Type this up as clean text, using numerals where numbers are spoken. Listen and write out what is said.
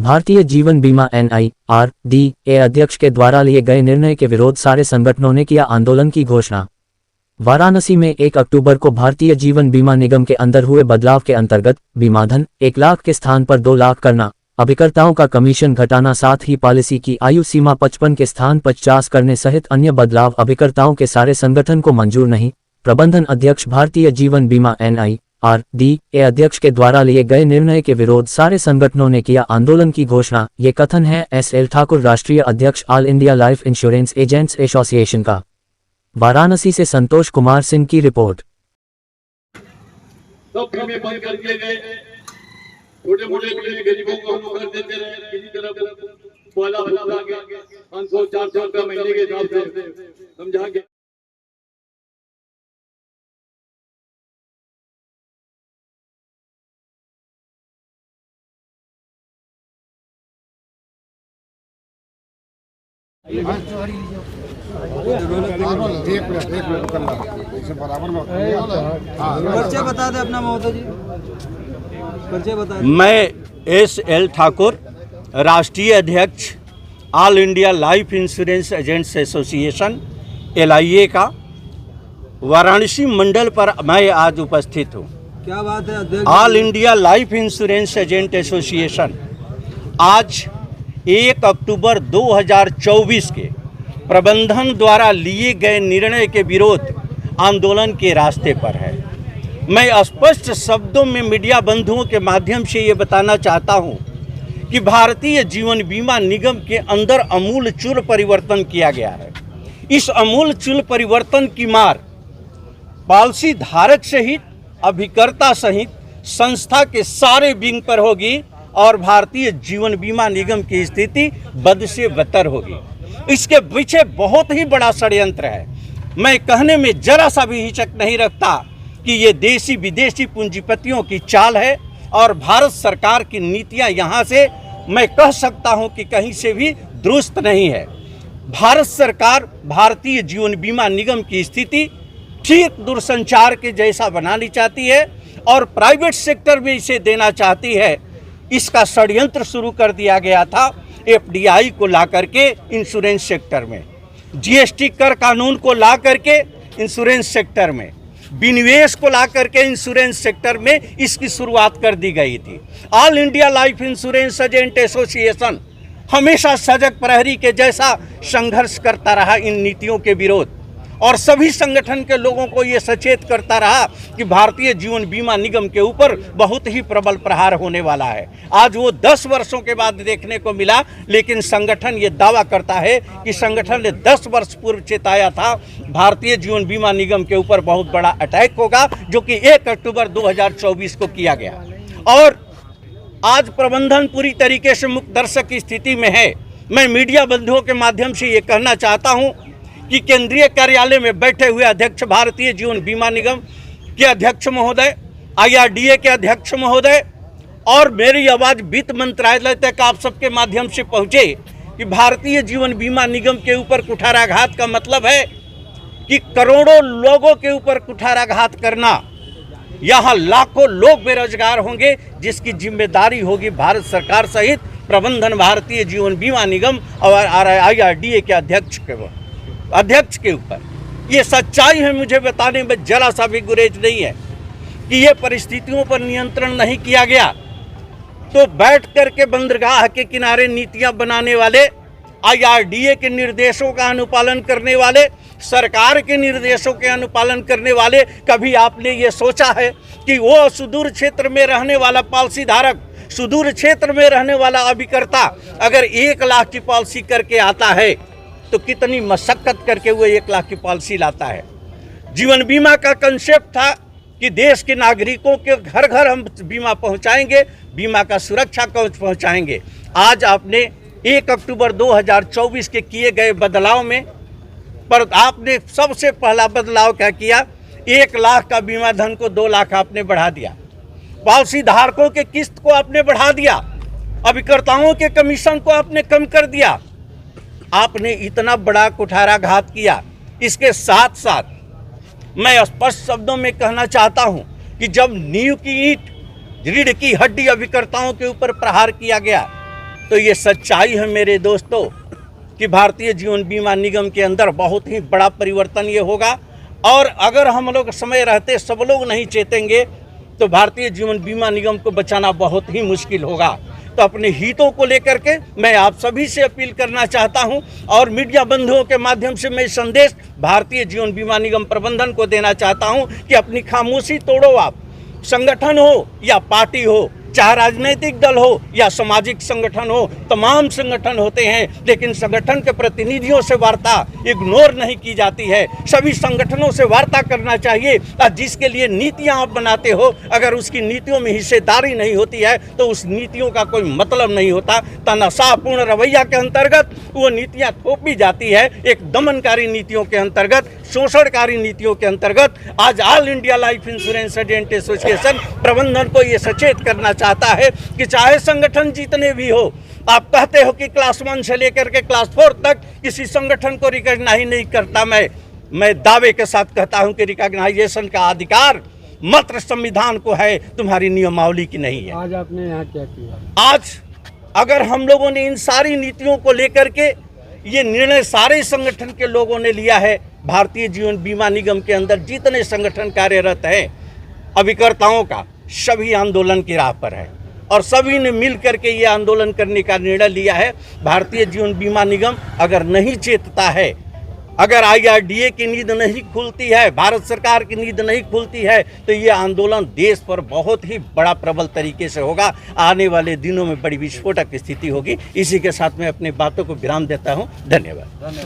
भारतीय जीवन बीमा NIRDA अध्यक्ष के द्वारा लिए गए निर्णय के विरोध सारे संगठनों ने किया आंदोलन की घोषणा। वाराणसी में 1 अक्टूबर को भारतीय जीवन बीमा निगम के अंदर हुए बदलाव के अंतर्गत बीमाधन 1 लाख के स्थान पर 2 लाख करना, अभिकर्ताओं का कमीशन घटाना, साथ ही पॉलिसी की आयु सीमा 55 के स्थान 50 करने सहित अन्य बदलाव अभिकर्ताओं के सारे संगठन को मंजूर नहीं। प्रबंधन अध्यक्ष भारतीय जीवन बीमा NIRDA अध्यक्ष के द्वारा लिए गए निर्णय के विरोध सारे संगठनों ने किया आंदोलन की घोषणा। ये कथन है SL ठाकुर, राष्ट्रीय अध्यक्ष all India life insurance agents association का। वाराणसी से संतोष कुमार सिंह की रिपोर्ट। सब प्रीमियम बंद कर दिए गए, छोटे मोटे गरीबों को हम कर देते रहे, किसी तरह पहला भला के 500-400 रुपया महीने के हिसाब से समझा के परिचय बता दे अपना महोदय जी, परिचय बता दे। मैं SL ठाकुर, राष्ट्रीय अध्यक्ष all India life insurance agents association LIA का वाराणसी मंडल पर मैं आज उपस्थित हूँ। क्या बात है अध्यक्ष? All India life insurance agent association आज 1 अक्टूबर 2024 के प्रबंधन द्वारा लिए गए निर्णय के विरोध आंदोलन के रास्ते पर है। मैं स्पष्ट शब्दों में मीडिया बंधुओं के माध्यम से ये बताना चाहता हूँ कि भारतीय जीवन बीमा निगम के अंदर आमूलचूल परिवर्तन किया गया है। इस आमूलचूल परिवर्तन की मार पॉलिसी धारक सहित, अभिकर्ता सहित संस्था के सारे विंग पर होगी और भारतीय जीवन बीमा निगम की स्थिति बद से बदतर होगी। इसके पीछे बहुत ही बड़ा षड्यंत्र है। मैं कहने में जरा सा भी हिचक नहीं रखता कि ये देशी विदेशी पूंजीपतियों की चाल है और भारत सरकार की नीतियां यहाँ से मैं कह सकता हूँ कि कहीं से भी दुरुस्त नहीं है। भारत सरकार भारतीय जीवन बीमा निगम की स्थिति ठीक दूरसंचार के जैसा बनानी चाहती है और प्राइवेट सेक्टर में इसे देना चाहती है। इसका षड्यंत्र शुरू कर दिया गया था FDI को ला करके इंश्योरेंस सेक्टर में, GST कर कानून को ला करके इंश्योरेंस सेक्टर में, विनिवेश को ला करके इंश्योरेंस सेक्टर में इसकी शुरुआत कर दी गई थी। All India life insurance agent association हमेशा सजग प्रहरी के जैसा संघर्ष करता रहा इन नीतियों के विरोध और सभी संगठन के लोगों को ये सचेत करता रहा कि भारतीय जीवन बीमा निगम के ऊपर बहुत ही प्रबल प्रहार होने वाला है। आज वो 10 वर्षों के बाद देखने को मिला, लेकिन संगठन ये दावा करता है कि संगठन ने 10 वर्ष पूर्व चेताया था भारतीय जीवन बीमा निगम के ऊपर बहुत बड़ा अटैक होगा, जो कि 1 अक्टूबर 2024 को किया गया। और आज प्रबंधन पूरी तरीके से मुक्त दर्शक की स्थिति में है। मैं मीडिया बंधुओं के माध्यम से ये कहना चाहता हूँ कि केंद्रीय कार्यालय में बैठे हुए अध्यक्ष भारतीय जीवन बीमा निगम के अध्यक्ष महोदय, IRDA के अध्यक्ष महोदय और मेरी आवाज़ वित्त मंत्रालय तक आप सबके माध्यम से पहुँचे कि भारतीय जीवन बीमा निगम के ऊपर कुठाराघात का मतलब है कि करोड़ों लोगों के ऊपर कुठाराघात करना। यहाँ लाखों लोग बेरोजगार होंगे, जिसकी जिम्मेदारी होगी भारत सरकार सहित प्रबंधन भारतीय जीवन बीमा निगम और IRDA के अध्यक्ष के ऊपर। ये सच्चाई है, मुझे बताने में जरा सा भी गुरेज नहीं है कि ये परिस्थितियों पर नियंत्रण नहीं किया गया तो बैठ करके बंदरगाह के किनारे नीतियां बनाने वाले, IRDA के निर्देशों का अनुपालन करने वाले, सरकार के निर्देशों के अनुपालन करने वाले, कभी आपने ये सोचा है कि वो सुदूर क्षेत्र में रहने वाला पॉलिसी धारक, सुदूर क्षेत्र में रहने वाला अभिकर्ता अगर 1 लाख की पॉलिसी करके आता है तो कितनी मशक्कत करके वो 1 लाख की पॉलिसी लाता है। जीवन बीमा का कंसेप्ट था कि देश के नागरिकों के घर घर हम बीमा पहुंचाएंगे, बीमा का सुरक्षा कवच पहुंचाएंगे। आज आपने 1 अक्टूबर 2024 के किए गए बदलाव में पर आपने सबसे पहला बदलाव क्या किया? 1 लाख का बीमा धन को 2 लाख आपने बढ़ा दिया, पॉलिसी धारकों के किस्त को आपने बढ़ा दिया, अभिकर्ताओं के कमीशन को आपने कम कर दिया। आपने इतना बड़ा कुठाराघात किया। इसके साथ साथ मैं स्पष्ट शब्दों में कहना चाहता हूं कि जब नींव की ईंट, रीढ़ की हड्डी अभिकर्ताओं के ऊपर प्रहार किया गया, तो ये सच्चाई है मेरे दोस्तों कि भारतीय जीवन बीमा निगम के अंदर बहुत ही बड़ा परिवर्तन ये होगा। और अगर हम लोग समय रहते सब लोग नहीं चेतेंगे तो भारतीय जीवन बीमा निगम को बचाना बहुत ही मुश्किल होगा। तो अपने हितों को लेकर के मैं आप सभी से अपील करना चाहता हूं और मीडिया बंधुओं के माध्यम से मैं संदेश भारतीय जीवन बीमा निगम प्रबंधन को देना चाहता हूं कि अपनी खामोशी तोड़ो। आप संगठन हो या पार्टी हो, चाहे राजनीतिक दल हो या सामाजिक संगठन हो, तमाम संगठन होते हैं, लेकिन संगठन के प्रतिनिधियों से वार्ता इग्नोर नहीं की जाती है। सभी संगठनों से वार्ता करना चाहिए और जिसके लिए नीतियां आप बनाते हो, अगर उसकी नीतियों में हिस्सेदारी नहीं होती है तो उस नीतियों का कोई मतलब नहीं होता। तनाशापूर्ण रवैया के अंतर्गत वो नीतियां थोपी जाती है, एक दमनकारी नीतियों के अंतर्गत, शोषणकारी नीतियों के अंतर्गत। आज all India life insurance agent association प्रबंधन को ये सचेत करना चाहता है कि चाहे संगठन जितने भी हो, आप कहते हो कि क्लास 1 से लेकर के क्लास 4 तक किसी संगठन को रिकॉग्नाइज नहीं करता। मैं दावे के साथ कहता हूं कि रिकॉग्नाइजेशन का अधिकार मात्र संविधान को है, तुम्हारी नियमावली की नहीं है। आज आपने यहाँ क्या किया? आज अगर हम लोगों ने इन सारी नीतियों को लेकर के ये निर्णय सारे संगठन के लोगों ने लिया है, भारतीय जीवन बीमा निगम के अंदर जितने संगठन कार्यरत हैं अभिकर्ताओं का, सभी आंदोलन की राह पर है और सभी ने मिल करके ये आंदोलन करने का निर्णय लिया है। भारतीय जीवन बीमा निगम अगर नहीं चेतता है, अगर IRDA की नींद नहीं खुलती है, भारत सरकार की नींद नहीं खुलती है, तो ये आंदोलन देश पर बहुत ही बड़ा प्रबल तरीके से होगा। आने वाले दिनों में बड़ी विस्फोटक स्थिति होगी। इसी के साथ मैं अपनी बातों को विराम देता हूँ। धन्यवाद।